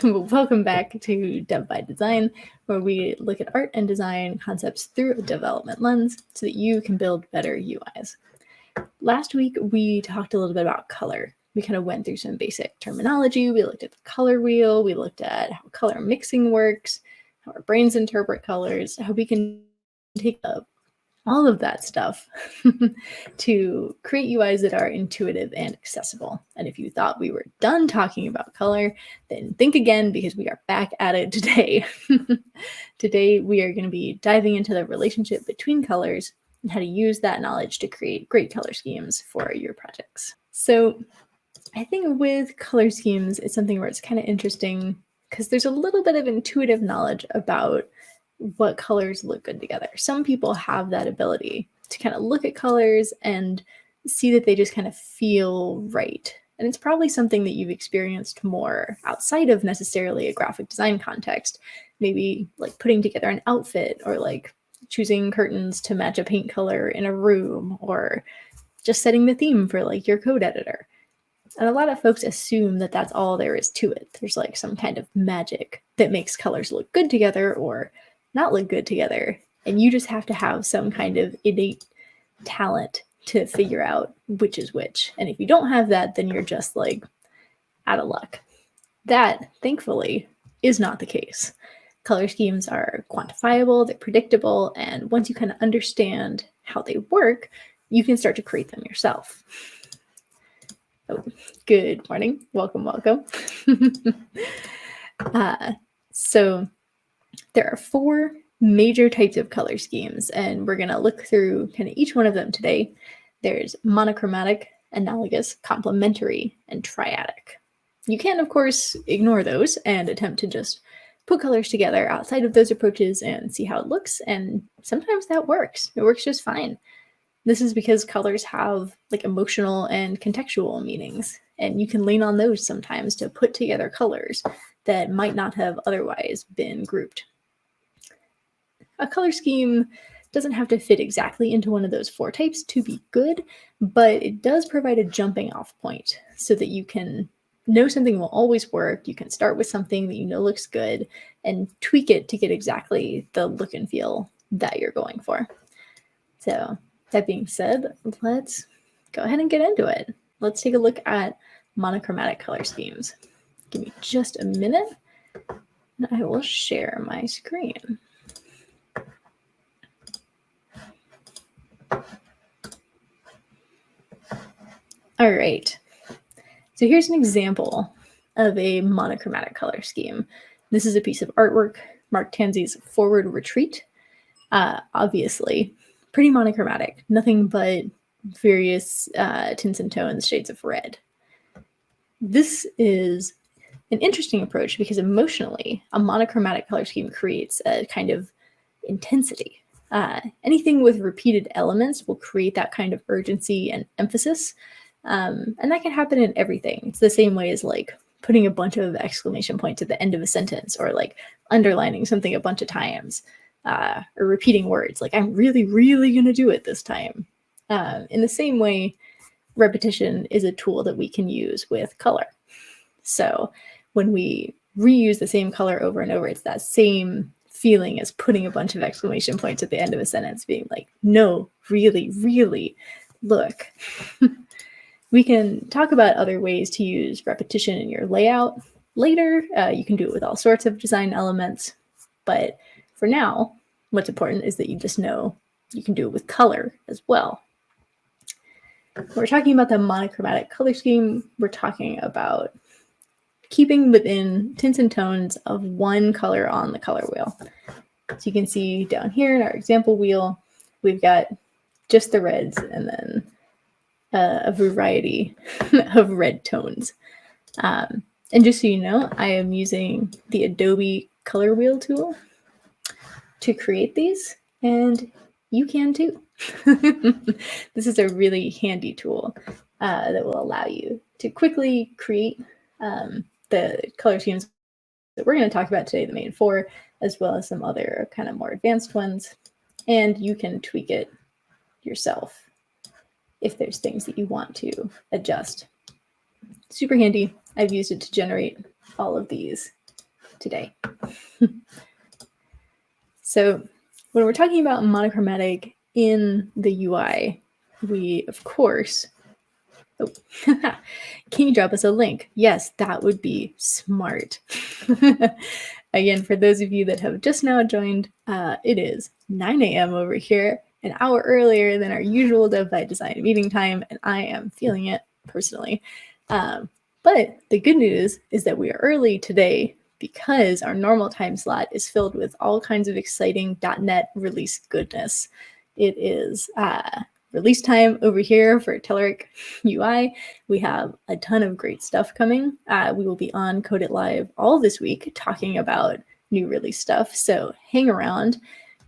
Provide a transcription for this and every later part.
Welcome back to Dev by Design, where we look at art and design concepts through a development lens so that you can build better UIs. Last week, we talked a little bit about color. We kind of went through some basic terminology. We looked at the color wheel. We looked at how color mixing works, how our brains interpret colors, how we can take up all of that stuff to create UIs that are intuitive and accessible. And if you thought we were done talking about color, then think again, because we are back at it today. Today, we are going to be diving into the relationship between colors and how to use that knowledge to create great color schemes for your projects. So I think with color schemes, it's something where it's kind of interesting because there's a little bit of intuitive knowledge about what colors look good together. Some people have that ability to kind of look at colors and see that they just kind of feel right. And it's probably something that you've experienced more outside of necessarily a graphic design context, maybe like putting together an outfit or like choosing curtains to match a paint color in a room or just setting the theme for like your code editor. And a lot of folks assume that that's all there is to it. There's like some kind of magic that makes colors look good together or not look good together. And you just have to have some kind of innate talent to figure out which is which. And if you don't have that, then you're just like out of luck. That, thankfully, is not the case. Color schemes are quantifiable, they're predictable, and once you kind of understand how they work, you can start to create them yourself. Oh, good morning. Welcome. So there are 4 major types of color schemes, and we're going to look through kind of each one of them today. There's monochromatic, analogous, complementary, and triadic. You can, of course, ignore those and attempt to just put colors together outside of those approaches and see how it looks, and sometimes that works. It works just fine. This is because colors have like emotional and contextual meanings, and you can lean on those sometimes to put together colors that might not have otherwise been grouped. A color scheme doesn't have to fit exactly into one of those 4 types to be good, but it does provide a jumping off point so that you can know something will always work. You can start with something that you know looks good and tweak it to get exactly the look and feel that you're going for. So that being said, let's go ahead and get into it. Let's take a look at monochromatic color schemes. Give me just a minute and I will share my screen. All right, so here's an example of a monochromatic color scheme. This is a piece of artwork, Mark Tanzi's Forward Retreat. Obviously, pretty monochromatic, nothing but various tints and tones, shades of red. This is an interesting approach because emotionally, a monochromatic color scheme creates a kind of intensity. Anything with repeated elements will create that kind of urgency and emphasis. And that can happen in everything. It's the same way as like putting a bunch of exclamation points at the end of a sentence or like underlining something a bunch of times or repeating words like I'm really, really going to do it this time. In the same way, repetition is a tool that we can use with color. So when we reuse the same color over and over, it's that same feeling as putting a bunch of exclamation points at the end of a sentence, being like, no, really, really, look. We can talk about other ways to use repetition in your layout later. You can do it with all sorts of design elements. But for now, what's important is that you just know you can do it with color as well. When we're talking about the monochromatic color scheme, we're talking about keeping within tints and tones of one color on the color wheel. So you can see down here in our example wheel, we've got just the reds and then a variety of red tones. And just so you know, I am using the Adobe Color Wheel tool to create these, and you can too. This is a really handy tool that will allow you to quickly create the color schemes that we're going to talk about today, the main 4, as well as some other kind of more advanced ones. And you can tweak it yourself if there's things that you want to adjust. Super handy. I've used it to generate all of these today. So when we're talking about monochromatic in the UI, we, of course, can you drop us a link? Yes, that would be smart. Again, for those of you that have just now joined, it is 9 a.m. over here, an hour earlier than our usual Dev by Design meeting time, and I am feeling it personally. But the good news is that we are early today because our normal time slot is filled with all kinds of exciting .NET release goodness. It is release time over here for Telerik UI. We have a ton of great stuff coming. We will be on Code It Live all this week talking about new release stuff, so hang around.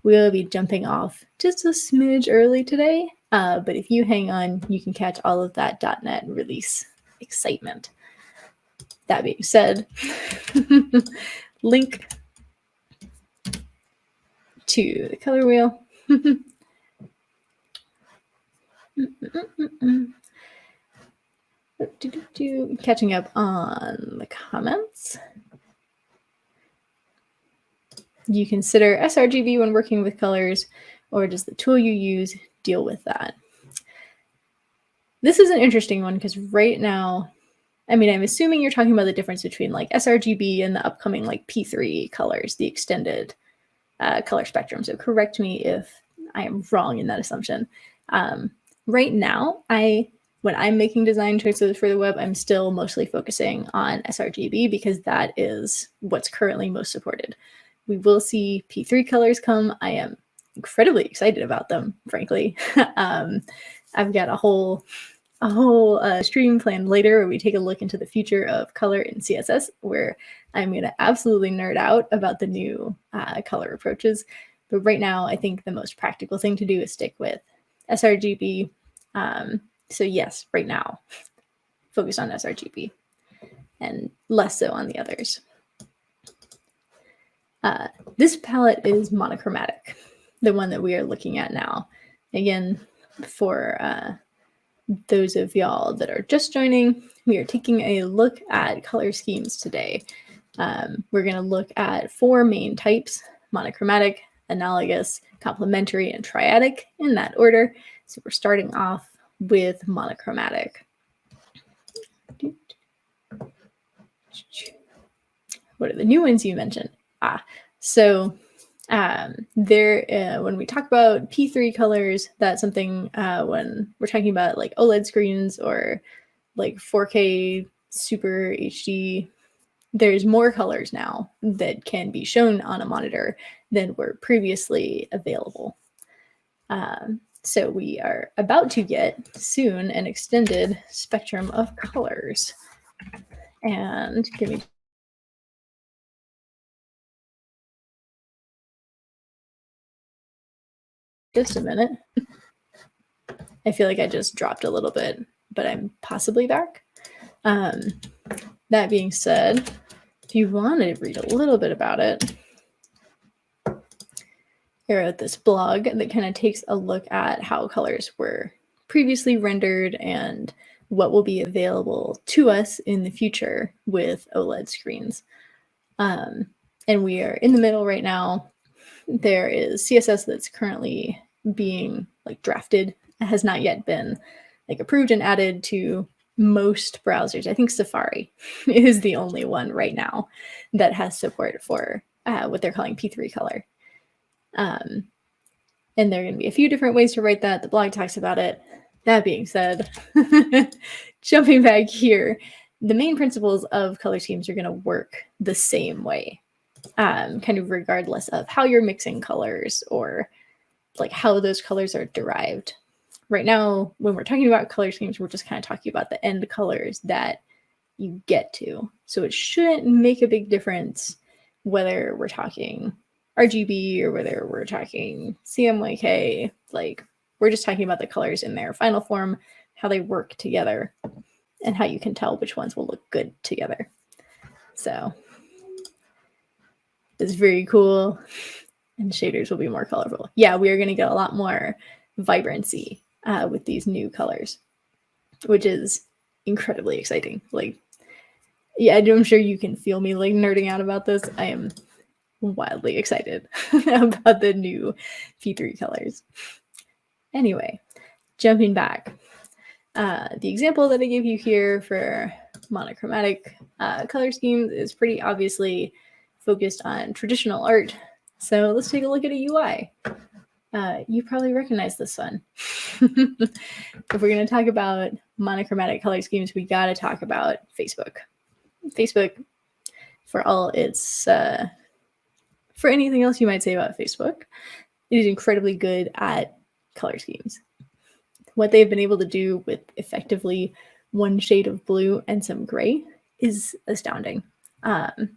We'll be jumping off just a smidge early today, but if you hang on, you can catch all of that .NET release excitement. That being said, link to the color wheel. Catching up on the comments. Do you consider sRGB when working with colors, or does the tool you use deal with that? This is an interesting one because right now, I mean, I'm assuming you're talking about the difference between like sRGB and the upcoming like P3 colors, the extended color spectrum. So correct me if I am wrong in that assumption. Right now, when I'm making design choices for the web, I'm still mostly focusing on sRGB because that is what's currently most supported. We will see P3 colors come. I am incredibly excited about them, frankly. I've got a whole stream planned later where we take a look into the future of color in CSS, where I'm going to absolutely nerd out about the new color approaches. But right now, I think the most practical thing to do is stick with sRGB. So yes, right now, focus on sRGB and less so on the others. This palette is monochromatic, the one that we are looking at now. Again, for those of y'all that are just joining, we are taking a look at color schemes today. We're going to look at 4 main types: monochromatic, analogous, complementary, and triadic, in that order. So we're starting off with monochromatic. What are the new ones you mentioned? So when we talk about P3 colors, that's something when we're talking about like OLED screens or like 4K Super HD, there's more colors now that can be shown on a monitor than were previously available. So we are about to get soon an extended spectrum of colors. And give me just a minute. I feel like I just dropped a little bit, but I'm possibly back. That being said, if you want to read a little bit about it, I wrote this blog that kind of takes a look at how colors were previously rendered and what will be available to us in the future with OLED screens. And we are in the middle right now. There is CSS that's currently being like drafted. It has not yet been like approved and added to most browsers. I think Safari is the only one right now that has support for what they're calling P3 color. And there are going to be a few different ways to write that. The blog talks about it. That being said, jumping back here, the main principles of color schemes are going to work the same way, kind of regardless of how you're mixing colors or like how those colors are derived. Right now, when we're talking about color schemes, we're just kind of talking about the end colors that you get to. So it shouldn't make a big difference whether we're talking RGB or whether we're talking CMYK. Like, we're just talking about the colors in their final form, how they work together, and how you can tell which ones will look good together. So it's very cool. And shaders will be more colorful. Yeah, we are going to get a lot more vibrancy with these new colors, which is incredibly exciting. Like, Yeah, I'm sure you can feel me like nerding out about this. I am wildly excited about the new P3 colors. Anyway, jumping back, the example that I gave you here for monochromatic color schemes is pretty obviously focused on traditional art. So let's take a look at a UI. You probably recognize this one. If we're going to talk about monochromatic color schemes, we got to talk about Facebook. Facebook, for all its, for anything else you might say about Facebook, it is incredibly good at color schemes. What they've been able to do with effectively one shade of blue and some gray is astounding. And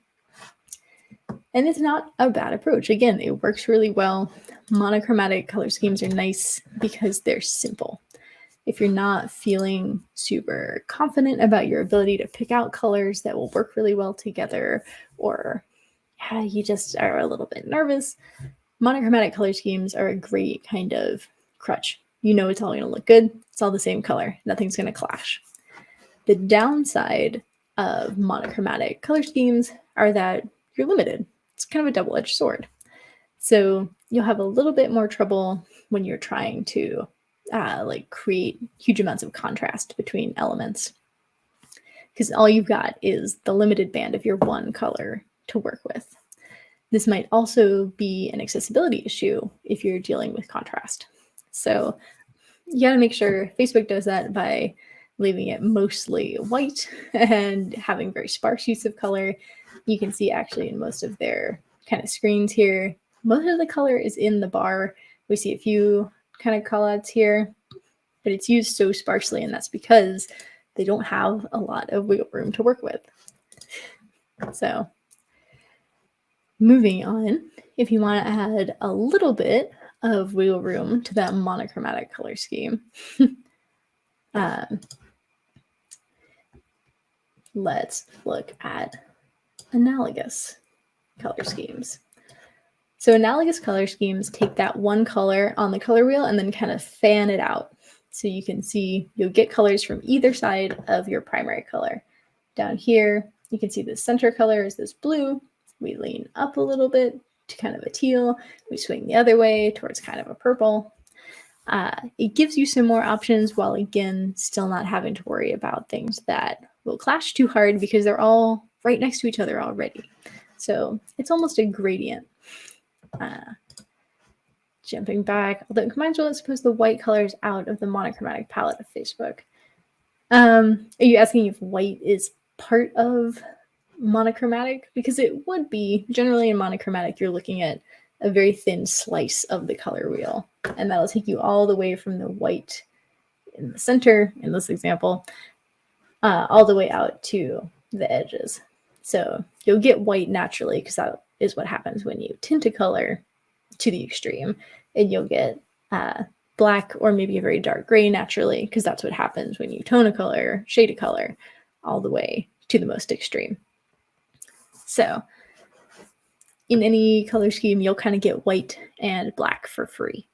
it's not a bad approach. Again, it works really well. Monochromatic color schemes are nice because they're simple. If you're not feeling super confident about your ability to pick out colors that will work really well together, or you just are a little bit nervous, monochromatic color schemes are a great kind of crutch. You know it's all going to look good. It's all the same color. Nothing's going to clash. The downside of monochromatic color schemes are that you're limited. It's kind of a double-edged sword. So you'll have a little bit more trouble when you're trying to create huge amounts of contrast between elements, because all you've got is the limited band of your one color to work with. This might also be an accessibility issue if you're dealing with contrast. So you got to make sure Facebook does that by leaving it mostly white and having very sparse use of color. You can see actually in most of their kind of screens here, most of the color is in the bar. We see a few kind of callouts here, but it's used so sparsely, and that's because they don't have a lot of wiggle room to work with. So moving on, if you want to add a little bit of wiggle room to that monochromatic color scheme, let's look at analogous color schemes. So analogous color schemes take that one color on the color wheel and then kind of fan it out. So you can see you'll get colors from either side of your primary color. Down here, you can see the center color is this blue. We lean up a little bit to kind of a teal. We swing the other way towards kind of a purple. It gives you some more options while, again, still not having to worry about things that will clash too hard because they're all right next to each other already. So it's almost a gradient. Jumping back, although might as well suppose the white colors out of the monochromatic palette of Facebook. Are you asking if white is part of monochromatic? Because it would be. Generally in monochromatic, you're looking at a very thin slice of the color wheel, and that'll take you all the way from the white in the center, in this example, all the way out to the edges. So you'll get white naturally because that is what happens when you tint a color to the extreme, and you'll get black or maybe a very dark gray naturally because that's what happens when you tone a color, shade a color all the way to the most extreme. So in any color scheme, you'll kind of get white and black for free.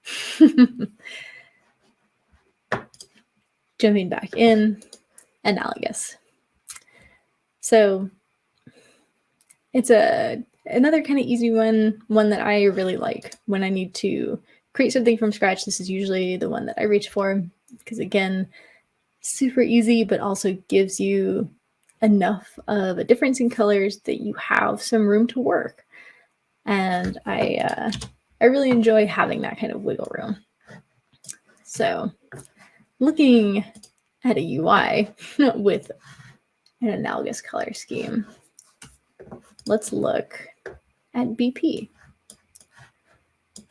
Jumping back in, analogous. So it's another kind of easy one that I really like when I need to create something from scratch. This is usually the one that I reach for because, again, super easy, but also gives you enough of a difference in colors that you have some room to work. And I really enjoy having that kind of wiggle room. So looking at a UI with an analogous color scheme, let's look at BP.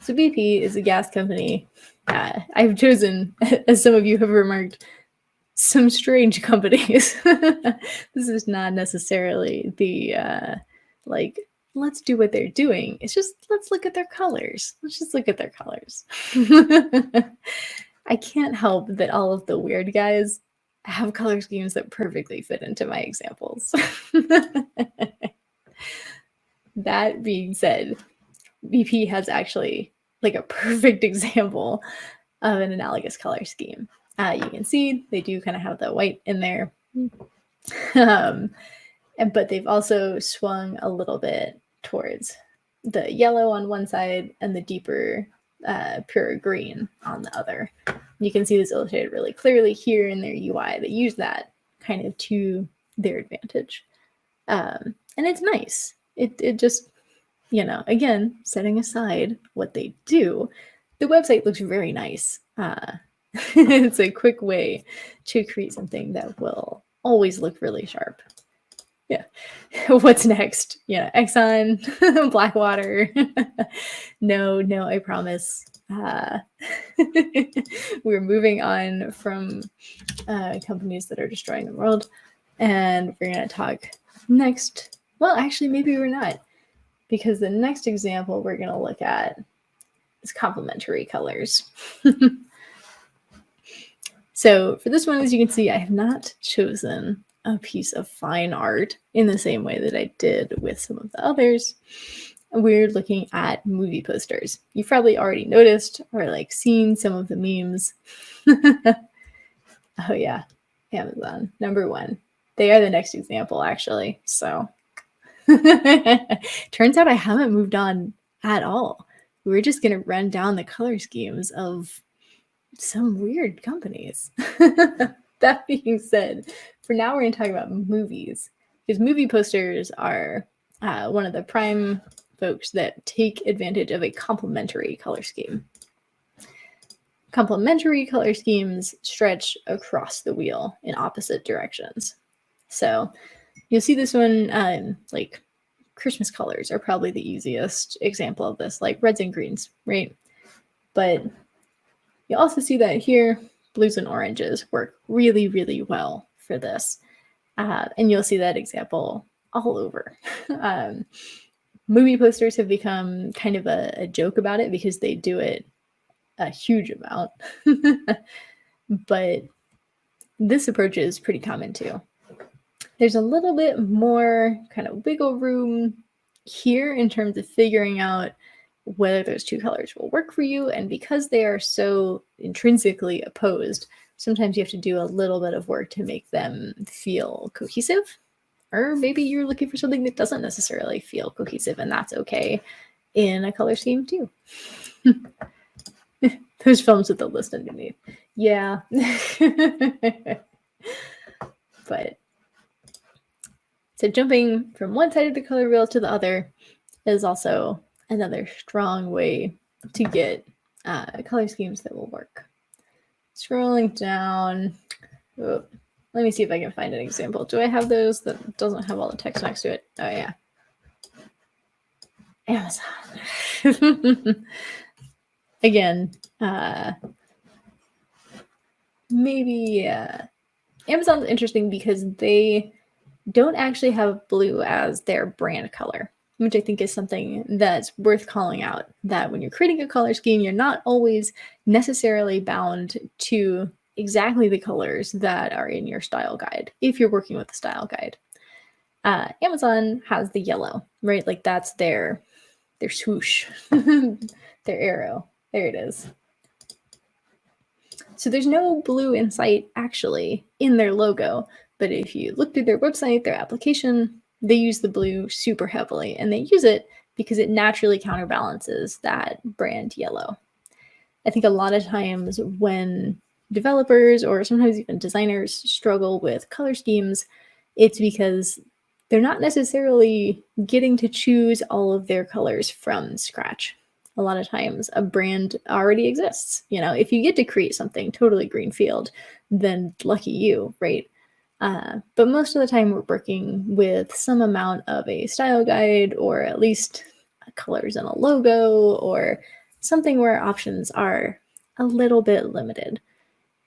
So BP is a gas company. I've chosen, as some of you have remarked, some strange companies. This is not necessarily the let's do what they're doing. It's just let's look at their colors. Let's just look at their colors. I can't help that all of the weird guys have color schemes that perfectly fit into my examples. That being said, BP has actually like a perfect example of an analogous color scheme. You can see they do kind of have the white in there. And but they've also swung a little bit towards the yellow on one side and the deeper pure green on the other. You can see this illustrated really clearly here in their UI. They use that kind of to their advantage. And it's nice. It just, again, setting aside what they do, the website looks very nice. It's a quick way to create something that will always look really sharp. Yeah. What's next? Exxon, Blackwater. No, I promise. We're moving on from companies that are destroying the world. And we're going to talk next. Well, actually, maybe we're not. Because the next example we're going to look at is complementary colors. So for this one, as you can see, I have not chosen a piece of fine art in the same way that I did with some of the others. We're looking at movie posters. You've probably already noticed or seen some of the memes. Oh yeah, Amazon, number one. They are the next example, actually. So turns out I haven't moved on at all. We're just going to run down the color schemes of some weird companies. That being said, for now we're going to talk about movies, because movie posters are one of the prime folks that take advantage of a complementary color scheme. Complementary color schemes stretch across the wheel in opposite directions. So you'll see this one, Christmas colors are probably the easiest example of this, like reds and greens, right? But you also see that here, blues and oranges work really, really well for this. And you'll see that example all over. Movie posters have become kind of a joke about it because they do it a huge amount. But this approach is pretty common too. There's a little bit more kind of wiggle room here in terms of figuring out whether those two colors will work for you. And because they are so intrinsically opposed, sometimes you have to do a little bit of work to make them feel cohesive. Or maybe you're looking for something that doesn't necessarily feel cohesive, and that's okay in a color scheme too. Those films with the list underneath. Yeah. But so jumping from one side of the color wheel to the other is also another strong way to get color schemes that will work. Scrolling down. Oh, let me see if I can find an example. Do I have those that doesn't have all the text next to it? Oh, yeah. Amazon. Again, maybe Amazon's interesting because they don't actually have blue as their brand color, which I think is something that's worth calling out, that when you're creating a color scheme, you're not always necessarily bound to exactly the colors that are in your style guide, if you're working with a style guide. Amazon has the yellow, right? Like that's their swoosh, their arrow. There it is. So there's no blue in sight actually in their logo, but if you look through their website, their application, they use the blue super heavily, and they use it because it naturally counterbalances that brand yellow. I think a lot of times when developers or sometimes even designers struggle with color schemes, it's because they're not necessarily getting to choose all of their colors from scratch. A lot of times a brand already exists. If you get to create something totally greenfield, then lucky you, right? But most of the time we're working with some amount of a style guide, or at least colors in a logo, or something where options are a little bit limited.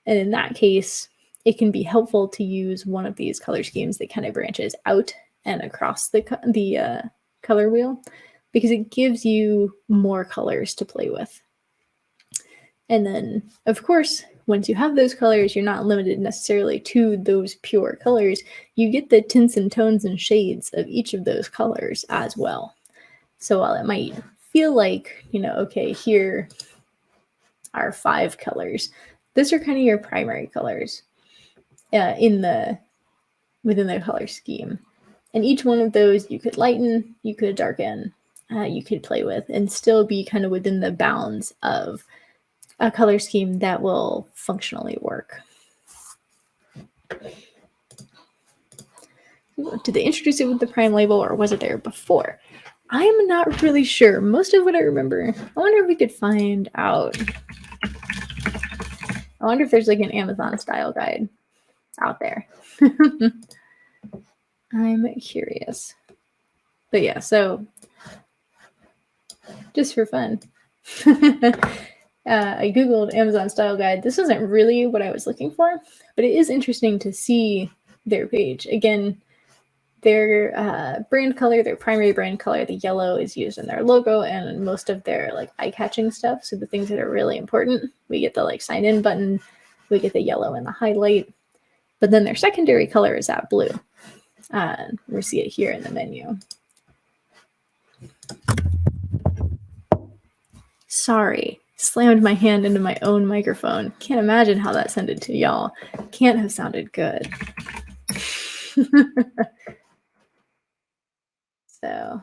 And in that case, it can be helpful to use one of these color schemes that kind of branches out and across the color wheel, because it gives you more colors to play with. And then, of course, once you have those colors, you're not limited necessarily to those pure colors. You get the tints and tones and shades of each of those colors as well. So while it might feel like, okay, here are 5 colors, those are kind of your primary colors within the color scheme. And each one of those you could lighten, you could darken, you could play with, and still be kind of within the bounds of a color scheme that will functionally work. Did they introduce it with the prime label, or was it there before? I'm not really sure. Most of what I remember, I wonder if we could find out. I wonder if there's like an Amazon style guide out there. I'm curious. But yeah, so just for fun, I Googled Amazon style guide. This isn't really what I was looking for, but it is interesting to see their page. Again, their brand color, their primary brand color, the yellow is used in their logo and most of their like eye-catching stuff. So the things that are really important, we get the like sign in button, we get the yellow and the highlight, but then their secondary color is that blue. We see it here in the menu. Sorry, slammed my hand into my own microphone. Can't imagine how that sounded to y'all. Can't have sounded good. So,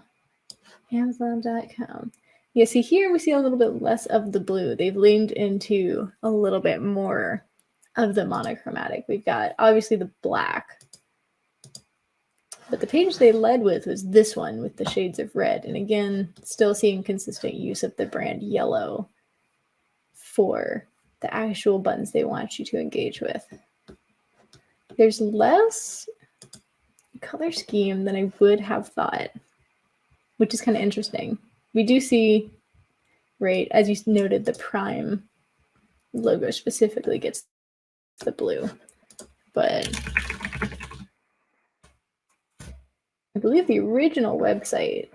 Amazon.com. Yeah, see here we see a little bit less of the blue. They've leaned into a little bit more of the monochromatic. We've got obviously the black, but the page they led with was this one with the shades of red. And again, still seeing consistent use of the brand yellow for the actual buttons they want you to engage with. There's less color scheme than I would have thought, which is kind of interesting. We do see, right, as you noted, the prime logo specifically gets the blue, but I believe the original website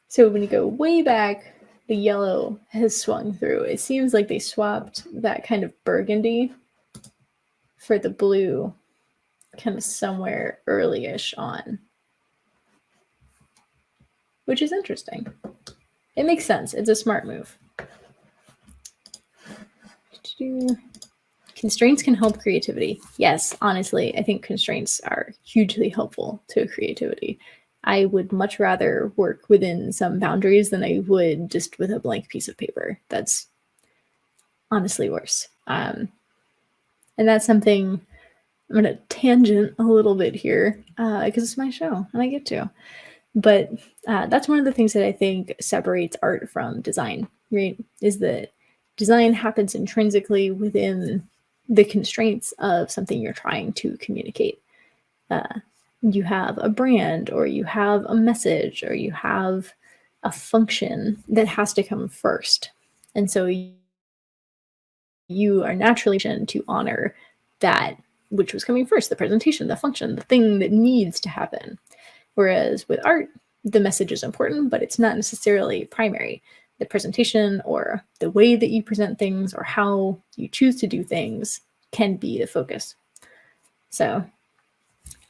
so when you go way back, the yellow has swung through. It seems like they swapped that kind of burgundy for the blue kind of somewhere early-ish on, which is interesting. It makes sense. It's a smart move. Constraints can help creativity. Yes, honestly, I think constraints are hugely helpful to creativity. I would much rather work within some boundaries than I would just with a blank piece of paper. That's honestly worse. And that's something I'm going to tangent a little bit here because it's my show and I get to. But that's one of the things that I think separates art from design, right? Is that design happens intrinsically within the constraints of something you're trying to communicate. You have a brand, or you have a message, or you have a function that has to come first. And so you are naturally to honor that which was coming first, the presentation, the function, the thing that needs to happen. Whereas with art, the message is important, but it's not necessarily primary. The presentation or the way that you present things or how you choose to do things can be the focus. So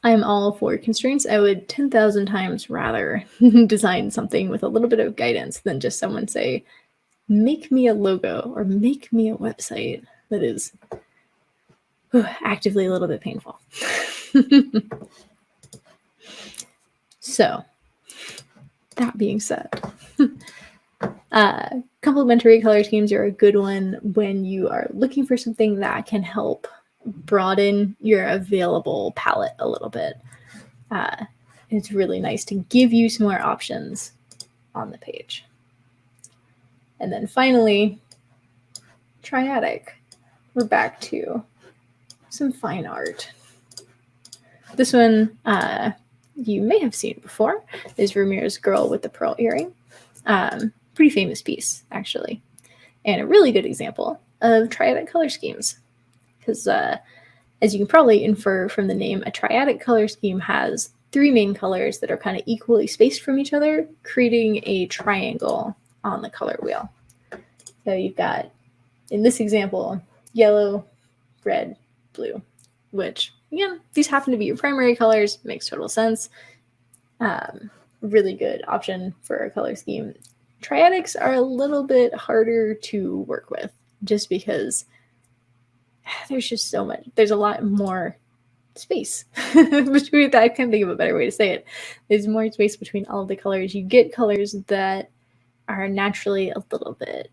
I'm all for constraints. I would 10,000 times rather design something with a little bit of guidance than just someone say, make me a logo or make me a website that is actively a little bit painful. So, that being said, complementary color schemes are a good one when you are looking for something that can help broaden your available palette a little bit. It's really nice to give you some more options on the page. And then finally, Triadic. We're back to some fine art. This one you may have seen before is Vermeer's Girl with the Pearl Earring. Pretty famous piece, actually. And a really good example of triadic color schemes. Because as you can probably infer from the name, a triadic color scheme has three main colors that are kind of equally spaced from each other, creating a triangle on the color wheel. So you've got, in this example, yellow, red, blue, which, again, these happen to be your primary colors. Makes total sense. Really good option for a color scheme. Triadics are a little bit harder to work with just because there's just so much. There's a lot more space between. I can't think of a better way to say it. There's more space between all of the colors. You get colors that are naturally a little bit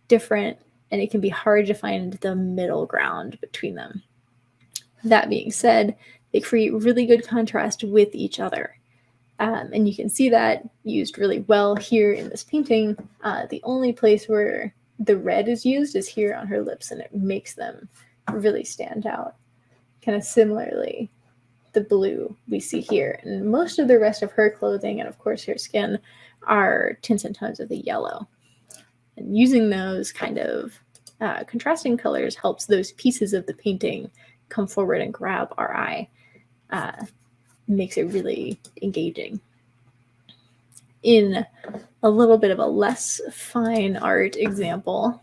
different, and it can be hard to find the middle ground between them. That being said, they create really good contrast with each other. And you can see that used really well here in this painting. The only place where the red is used is here on her lips, and it makes them really stand out. Kind of similarly, the blue we see here. And most of the rest of her clothing and, of course, her skin are tints and tones of the yellow. And using those kind of contrasting colors helps those pieces of the painting come forward and grab our eye. Makes it really engaging. In a little bit of a less fine art example,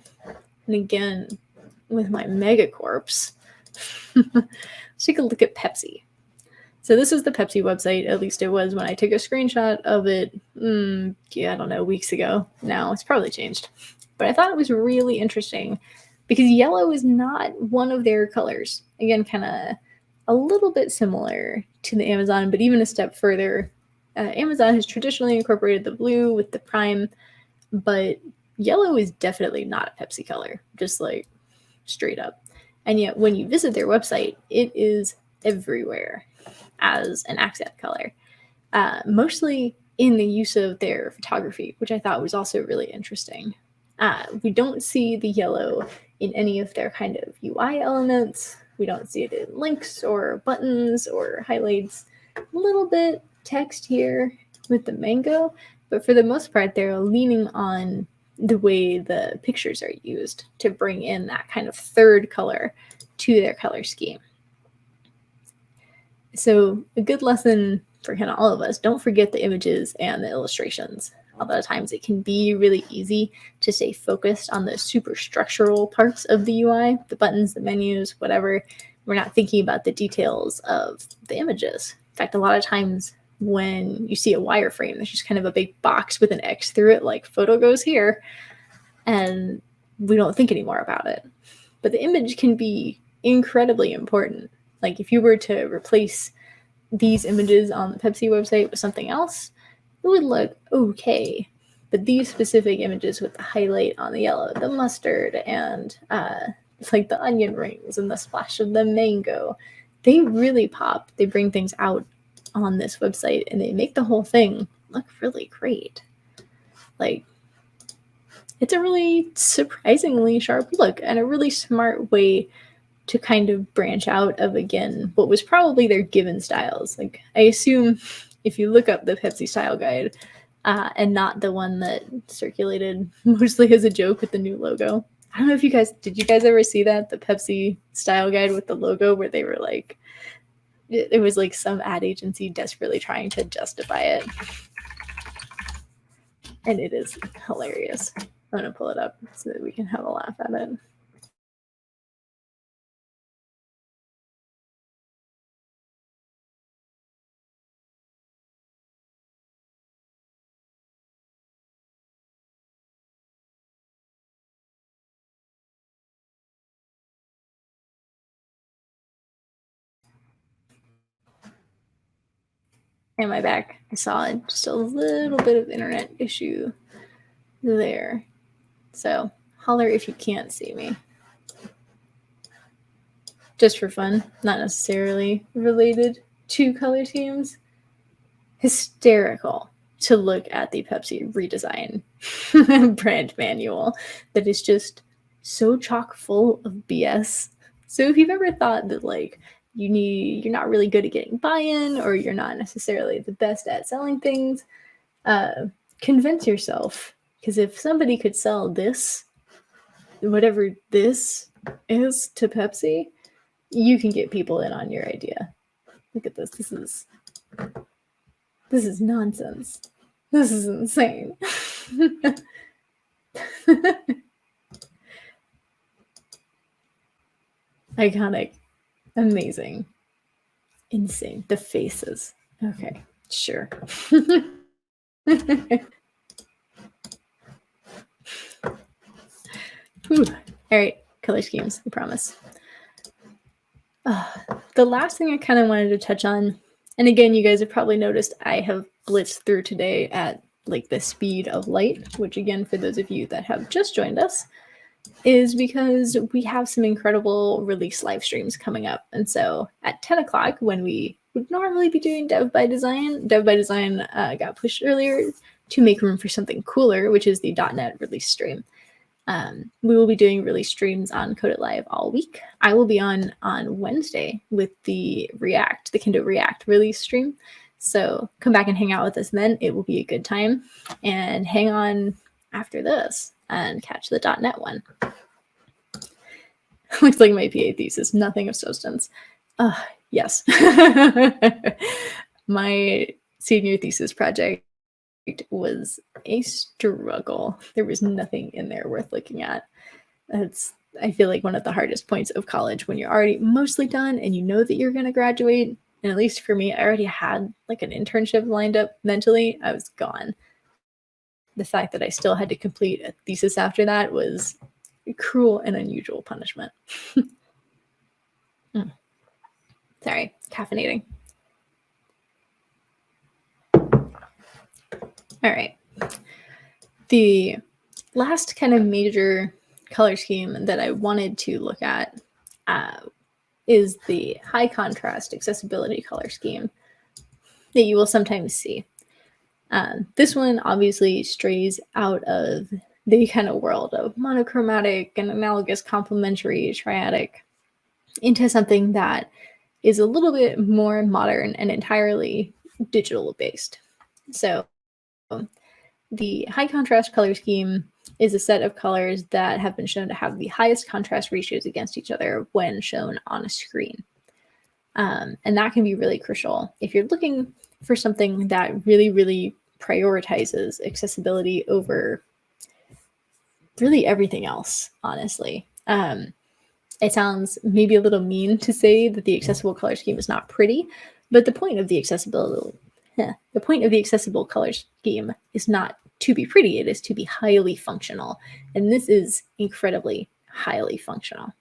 and again with my megacorps, let's take a look at Pepsi. So this is the Pepsi website, at least it was when I took a screenshot of it, I don't know, weeks ago. Now it's probably changed. But I thought it was really interesting because yellow is not one of their colors. Again, kind of a little bit similar to the Amazon, but even a step further. Amazon has traditionally incorporated the blue with the prime, but yellow is definitely not a Pepsi color, just like straight up. And yet when you visit their website, it is everywhere as an accent color, mostly in the use of their photography, which I thought was also really interesting. We don't see the yellow in any of their kind of UI elements. We don't see it in links or buttons or highlights. A little bit text here with the mango, but for the most part, they're leaning on the way the pictures are used to bring in that kind of third color to their color scheme. So a good lesson for kind of all of us, don't forget the images and the illustrations. A lot of times it can be really easy to stay focused on the super structural parts of the UI, the buttons, the menus, whatever. We're not thinking about the details of the images. In fact, a lot of times when you see a wireframe, there's just kind of a big box with an X through it, like photo goes here, and we don't think anymore about it. But the image can be incredibly important. Like if you were to replace these images on the Pepsi website with something else, it would look okay. But these specific images with the highlight on the yellow, the mustard, and like the onion rings and the splash of the mango, they really pop. They bring things out on this website and they make the whole thing look really great. Like, it's a really surprisingly sharp look and a really smart way to kind of branch out of, again, what was probably their given styles. Like, I assume if you look up the Pepsi style guide and not the one that circulated mostly as a joke with the new logo. I don't know if did you guys ever see that? The Pepsi style guide with the logo where they were like, it was like some ad agency desperately trying to justify it. And it is hilarious. I'm going to pull it up so that we can have a laugh at it. Am I back? I saw just a little bit of internet issue there. So holler if you can't see me. Just for fun, not necessarily related to color schemes. Hysterical to look at the Pepsi redesign brand manual that is just so chock full of BS. So if you've ever thought that like you're not really good at getting buy-in or you're not necessarily the best at selling things, convince yourself, because if somebody could sell this, whatever this is, to Pepsi, you can get people in on your idea. Look at this. This is nonsense. This is insane. Iconic. Amazing. Insane. The faces. Okay, sure. All right, color schemes, I promise. The last thing I kind of wanted to touch on, and again, you guys have probably noticed I have blitzed through today at like the speed of light, which again, for those of you that have just joined us, is because we have some incredible release live streams coming up. And so at 10 o'clock, when we would normally be doing Dev by Design got pushed earlier to make room for something cooler, which is the .NET release stream. We will be doing release streams on Code It Live all week. I will be on Wednesday with the Kendo React release stream. So come back and hang out with us then. It will be a good time. And hang on after this and catch the .NET one. Looks like my PA thesis, nothing of substance. Yes. My senior thesis project was a struggle. There was nothing in there worth looking at. That's, I feel like, one of the hardest points of college when you're already mostly done and you know that you're going to graduate. And at least for me, I already had like an internship lined up mentally. I was gone. The fact that I still had to complete a thesis after that was a cruel and unusual punishment. Sorry, caffeinating. All right. The last kind of major color scheme that I wanted to look at is the high contrast accessibility color scheme that you will sometimes see. This one obviously strays out of the kind of world of monochromatic and analogous, complementary, triadic into something that is a little bit more modern and entirely digital based. So the high contrast color scheme is a set of colors that have been shown to have the highest contrast ratios against each other when shown on a screen. And that can be really crucial if you're looking for something that really, really prioritizes accessibility over really everything else, honestly. It sounds maybe a little mean to say that the accessible color scheme is not pretty, but the point of the accessible color scheme is not to be pretty, it is to be highly functional. And this is incredibly highly functional.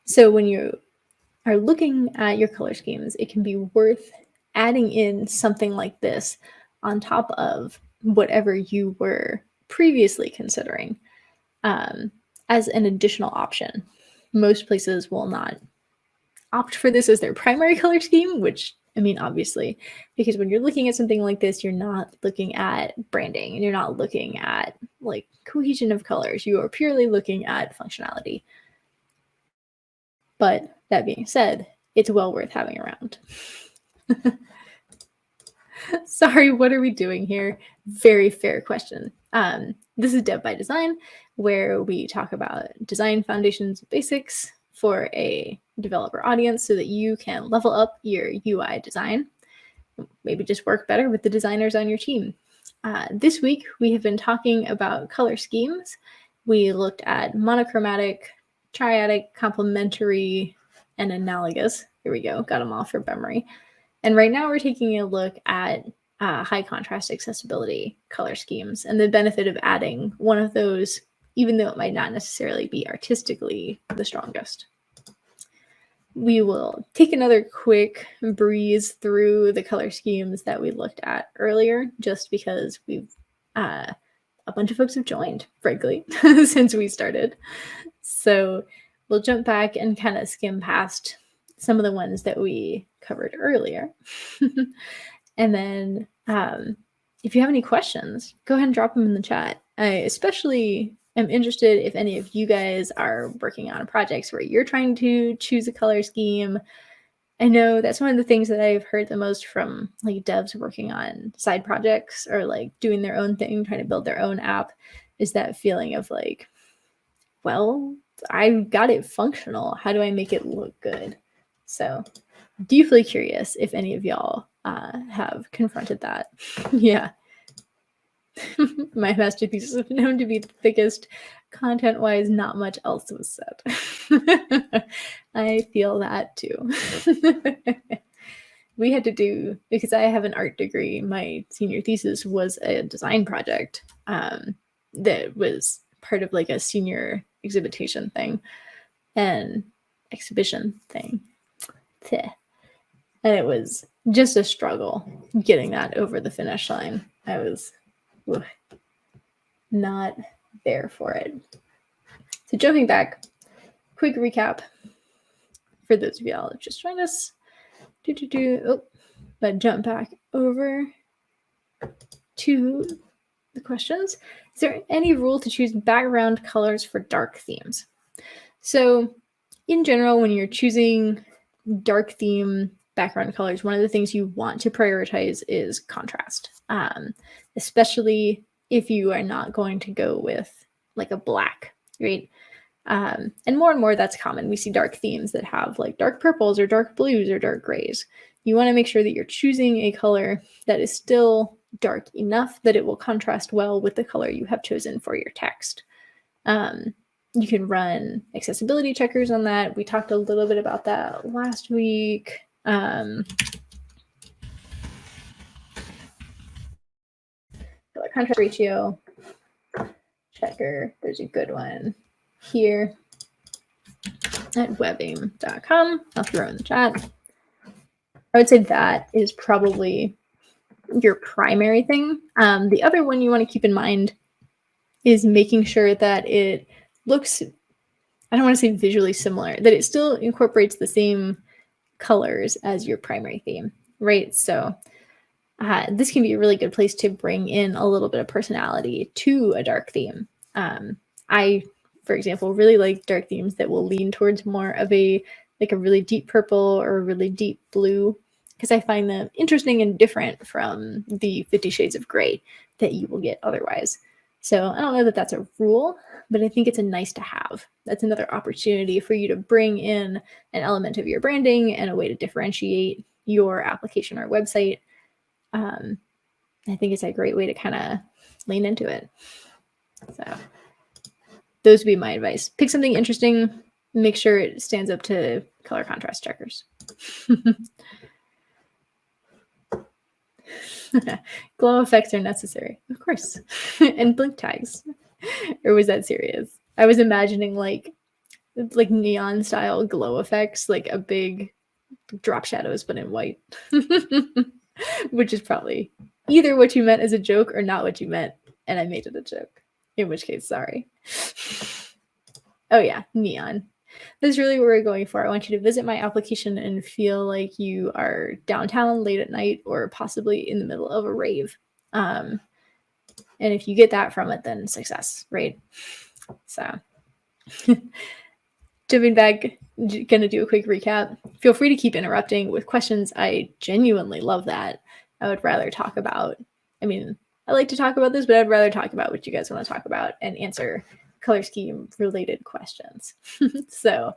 So when you are looking at your color schemes, it can be worth adding in something like this on top of whatever you were previously considering as an additional option. Most places will not opt for this as their primary color scheme, which, I mean, obviously, because when you're looking at something like this, you're not looking at branding and you're not looking at like cohesion of colors. You are purely looking at functionality. But that being said, it's well worth having around. Sorry, what are we doing here? Very fair question. This is Dev by Design, where we talk about design foundations and basics for a developer audience so that you can level up your UI design, maybe just work better with the designers on your team. This week, we have been talking about color schemes. We looked at monochromatic, triadic, complementary, and analogous. Here we go, got them all for memory. And right now we're taking a look at high contrast accessibility color schemes and the benefit of adding one of those, even though it might not necessarily be artistically the strongest. We will take another quick breeze through the color schemes that we looked at earlier, just because we've a bunch of folks have joined, frankly, since we started. So we'll jump back and kind of skim past some of the ones that we covered earlier. And then if you have any questions, go ahead and drop them in the chat. I especially am interested if any of you guys are working on projects where you're trying to choose a color scheme. I know that's one of the things that I've heard the most from like devs working on side projects or like doing their own thing, trying to build their own app, is that feeling of like, well, I got it functional. How do I make it look good? So deeply curious if any of y'all have confronted that. Yeah. My master thesis is known to be the thickest. Content-wise, not much else was said. I feel that too. We had to do, because I have an art degree, my senior thesis was a design project that was part of like a senior exhibition thing. And exhibition thing. And it was just a struggle getting that over the finish line. I was not there for it. So jumping back, quick recap for those of y'all that just joined us. But jump back over to the questions. Is there any rule to choose background colors for dark themes? So in general, when you're choosing dark theme background colors, one of the things you want to prioritize is contrast, especially if you are not going to go with like a black, right? And more that's common. We see dark themes that have like dark purples or dark blues or dark grays. You want to make sure that you're choosing a color that is still dark enough that it will contrast well with the color you have chosen for your text. You can run accessibility checkers on that. We talked a little bit about that last week. Color contrast ratio checker. There's a good one here at webaim.com. I'll throw in the chat. I would say that is probably your primary thing. The other one you want to keep in mind is making sure that it looks, I don't want to say visually similar, that it still incorporates the same colors as your primary theme, right? So this can be a really good place to bring in a little bit of personality to a dark theme. I, for example, really like dark themes that will lean towards more of a really deep purple or a really deep blue, because I find them interesting and different from the 50 Shades of Grey that you will get otherwise. So I don't know that that's a rule, but I think it's a nice to have. That's another opportunity for you to bring in an element of your branding and a way to differentiate your application or website. I think it's a great way to kind of lean into it. So those would be my advice. Pick something interesting, make sure it stands up to color contrast checkers. Glow effects are necessary, of course. And blink tags. Or was that serious? I was imagining like neon style glow effects, like a big drop shadows but in white. Which is probably either what you meant as a joke or not what you meant, and I made it a joke. In which case, sorry. Oh yeah, neon. That's really what we're going for. I want you to visit my application and feel like you are downtown late at night or possibly in the middle of a rave. And if you get that from it, then success, right? So jumping back, gonna do a quick recap. Feel free to keep interrupting with questions. I genuinely love that. I would rather talk about, I like to talk about this, but I'd rather talk about what you guys want to talk about and answer color scheme related questions. So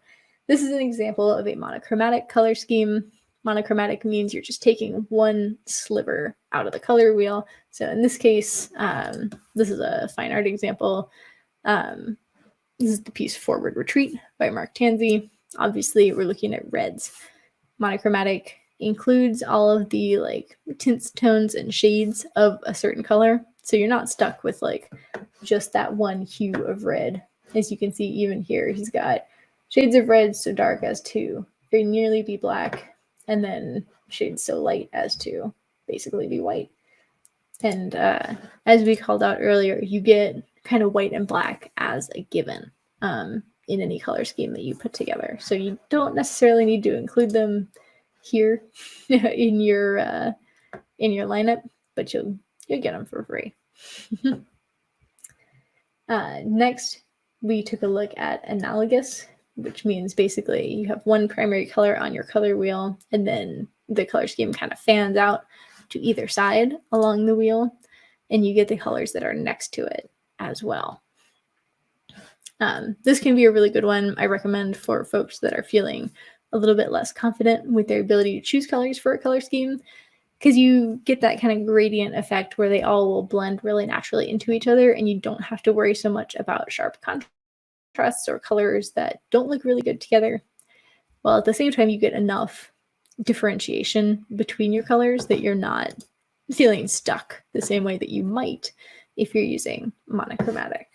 this is an example of a monochromatic color scheme. Monochromatic means you're just taking one sliver out of the color wheel. So in this case, this is a fine art example. This is the piece Forward Retreat by Mark Tansey. Obviously, we're looking at reds. Monochromatic includes all of the tints, tones, and shades of a certain color. So you're not stuck with just that one hue of red. As you can see, even here, he's got shades of red so dark as to very nearly be black, and then shades so light as to basically be white. And as we called out earlier, you get kind of white and black as a given in any color scheme that you put together. So you don't necessarily need to include them here in your lineup, but you'll get them for free. Next, we took a look at analogous, which means basically you have one primary color on your color wheel, and then the color scheme kind of fans out to either side along the wheel, and you get the colors that are next to it as well. This can be a really good one. I recommend for folks that are feeling a little bit less confident with their ability to choose colors for a color scheme, because you get that kind of gradient effect where they all will blend really naturally into each other, and you don't have to worry so much about sharp contrasts or colors that don't look really good together. While at the same time, you get enough differentiation between your colors that you're not feeling stuck the same way that you might if you're using monochromatic.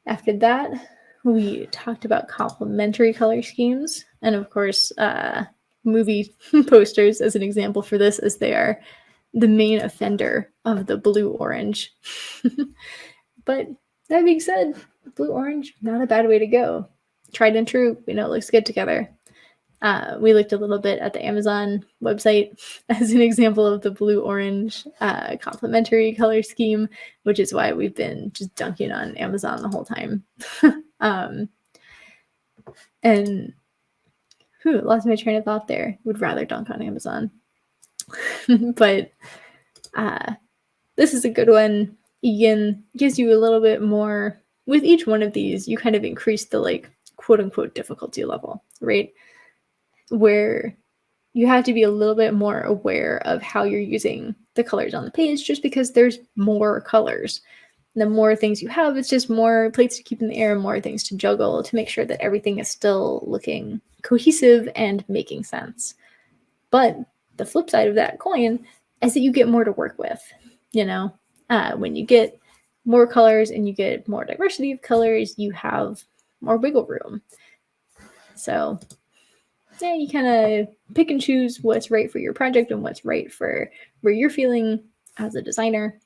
After that, we talked about complementary color schemes, and of course, movie posters as an example for this, as they are the main offender of the blue-orange. But that being said, blue-orange, not a bad way to go. Tried and true, it looks good together. We looked a little bit at the Amazon website as an example of the blue-orange complementary color scheme, which is why we've been just dunking on Amazon the whole time. And lost my train of thought there. Would rather dunk on Amazon. But this is a good one. Again, gives you a little bit more. With each one of these, you kind of increase the quote-unquote difficulty level, right? Where you have to be a little bit more aware of how you're using the colors on the page, just because there's more colors. The more things you have, it's just more plates to keep in the air, more things to juggle to make sure that everything is still looking cohesive and making sense. But the flip side of that coin is that you get more to work with. When you get more colors and you get more diversity of colors, you have more wiggle room. So yeah, you kind of pick and choose what's right for your project and what's right for where you're feeling as a designer,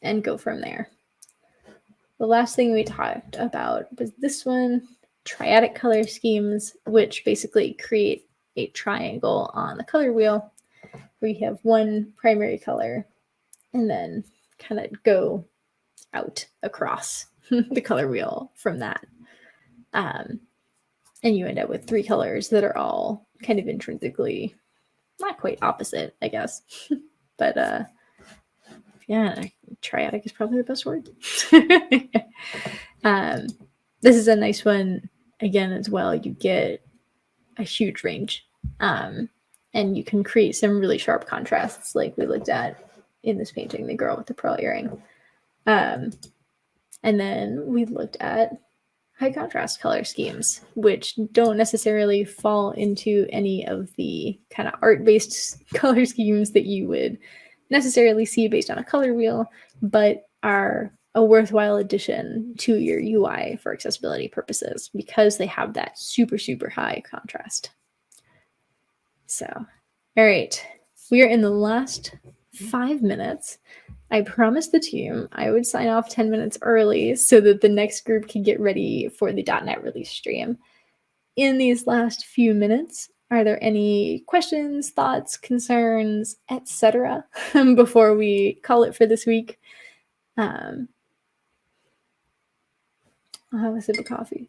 and go from there. The last thing we talked about was this one, triadic color schemes, which basically create a triangle on the color wheel where you have one primary color and then kind of go out across the color wheel from that. And you end up with three colors that are all kind of intrinsically not quite opposite, I guess. But yeah, triadic is probably the best word. This is a nice one again as well. You get a huge range, and you can create some really sharp contrasts, like we looked at in this painting, the girl with the pearl earring. And then we looked at high contrast color schemes, which don't necessarily fall into any of the kind of art-based color schemes that you would necessarily see based on a color wheel, but are a worthwhile addition to your UI for accessibility purposes because they have that super, super high contrast. So, all right, we are in the last 5 minutes. I promised the team I would sign off 10 minutes early so that the next group can get ready for the .NET release stream. In these last few minutes, are there any questions, thoughts, concerns, etc. before we call it for this week? I'll have a sip of coffee.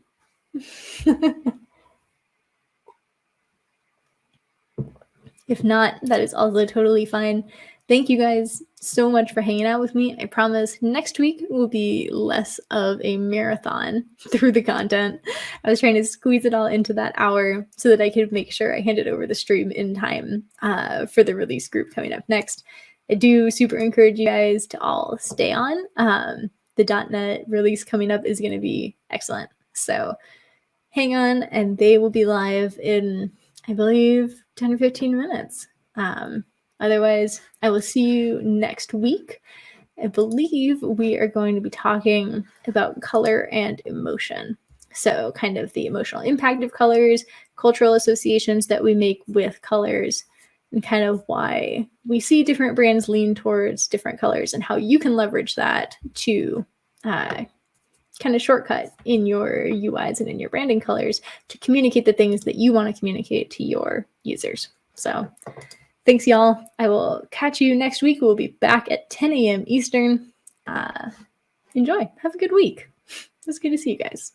If not, that is also totally fine. Thank you guys so much for hanging out with me. I promise next week will be less of a marathon through the content. I was trying to squeeze it all into that hour so that I could make sure I handed over the stream in time for the release group coming up next. I do super encourage you guys to all stay on. The .NET release coming up is going to be excellent. So hang on, and they will be live in, I believe, 10 or 15 minutes. Otherwise, I will see you next week. I believe we are going to be talking about color and emotion. So kind of the emotional impact of colors, cultural associations that we make with colors, and kind of why we see different brands lean towards different colors and how you can leverage that to kind of shortcut in your UIs and in your branding colors to communicate the things that you want to communicate to your users. So thanks, y'all. I will catch you next week. We'll be back at 10 a.m. Eastern. Enjoy. Have a good week. It was good to see you guys.